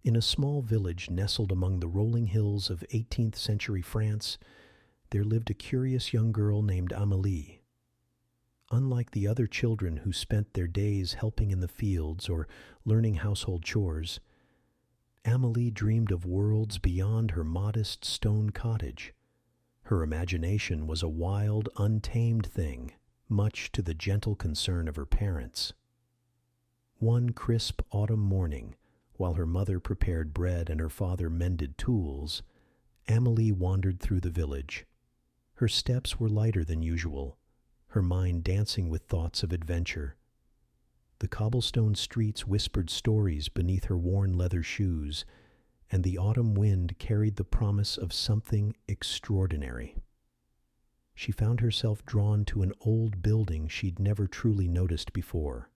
In a small village nestled among the rolling hills of 18th century France, there lived a curious young girl named Amélie. Unlike the other children who spent their days helping in the fields or learning household chores, Amélie dreamed of worlds beyond her modest stone cottage. Her imagination was a wild, untamed thing, much to the gentle concern of her parents. One crisp autumn morning, while her mother prepared bread and her father mended tools, Amélie wandered through the village. Her steps were lighter than usual, her mind dancing with thoughts of adventure. The cobblestone streets whispered stories beneath her worn leather shoes, and the autumn wind carried the promise of something extraordinary. She found herself drawn to an old building she'd never truly noticed before.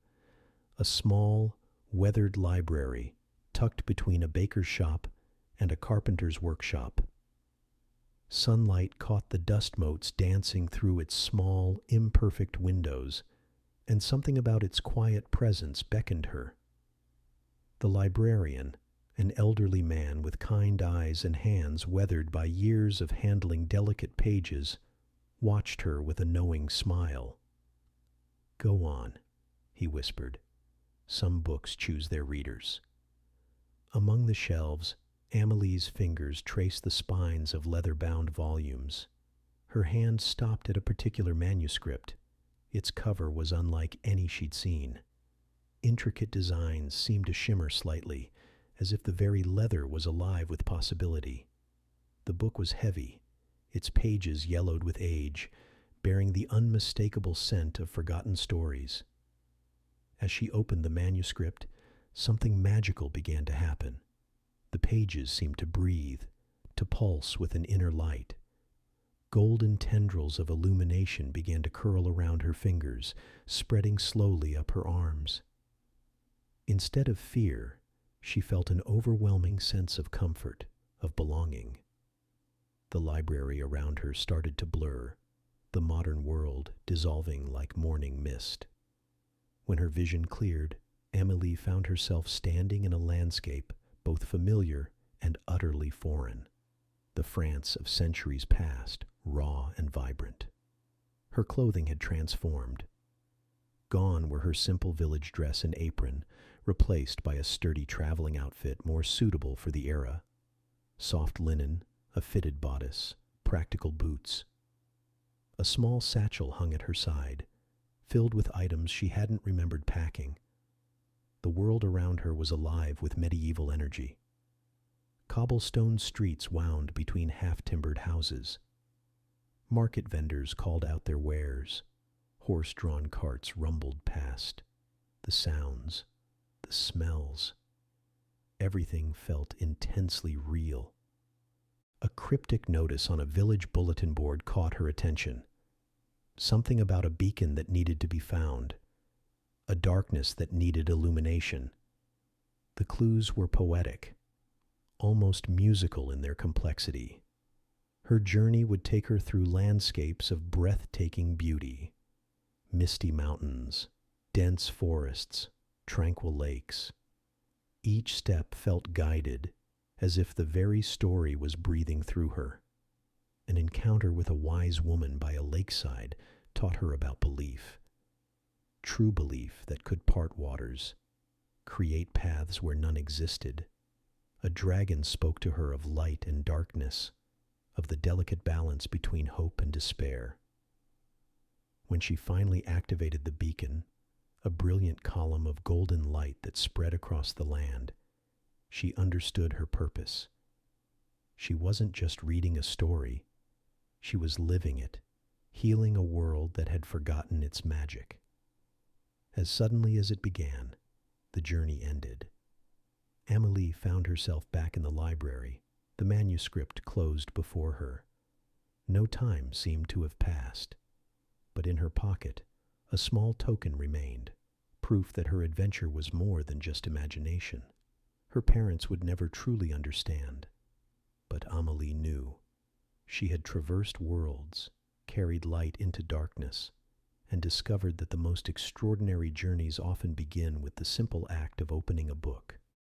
A small, weathered library tucked between a baker's shop and a carpenter's workshop. Sunlight caught the dust motes dancing through its small, imperfect windows, and something about its quiet presence beckoned her. The librarian, an elderly man with kind eyes and hands weathered by years of handling delicate pages, watched her with a knowing smile. "Go on," he whispered. "Some books choose their readers." Among the shelves, Amélie's fingers traced the spines of leather-bound volumes. Her hand stopped at a particular manuscript. Its cover was unlike any she'd seen. Intricate designs seemed to shimmer slightly, as if the very leather was alive with possibility. The book was heavy, its pages yellowed with age, bearing the unmistakable scent of forgotten stories. As she opened the manuscript, something magical began to happen. The pages seemed to breathe, to pulse with an inner light. Golden tendrils of illumination began to curl around her fingers, spreading slowly up her arms. Instead of fear, she felt an overwhelming sense of comfort, of belonging. The library around her started to blur, the modern world dissolving like morning mist. When her vision cleared, Amélie found herself standing in a landscape both familiar and utterly foreign. The France of centuries past, raw and vibrant. Her clothing had transformed. Gone were her simple village dress and apron, replaced by a sturdy traveling outfit more suitable for the era. Soft linen, a fitted bodice, practical boots. A small satchel hung at her side, filled with items she hadn't remembered packing. The world around her was alive with medieval energy. Cobblestone streets wound between half-timbered houses. Market vendors called out their wares. Horse-drawn carts rumbled past. The sounds, the smells. Everything felt intensely real. A cryptic notice on a village bulletin board caught her attention. Something about a beacon that needed to be found. A darkness that needed illumination. The clues were poetic, almost musical in their complexity. Her journey would take her through landscapes of breathtaking beauty. Misty mountains, dense forests, tranquil lakes. Each step felt guided, as if the very story was breathing through her. An encounter with a wise woman by a lakeside taught her about belief. True belief that could part waters, create paths where none existed. A dragon spoke to her of light and darkness, of the delicate balance between hope and despair. When she finally activated the beacon, a brilliant column of golden light that spread across the land, she understood her purpose. She wasn't just reading a story, she was living it, healing a world that had forgotten its magic. As suddenly as it began, the journey ended. Amélie found herself back in the library, the manuscript closed before her. No time seemed to have passed, but in her pocket, a small token remained, proof that her adventure was more than just imagination. Her parents would never truly understand, but Amélie knew. She had traversed worlds, carried light into darkness, and discovered that the most extraordinary journeys often begin with the simple act of opening a book.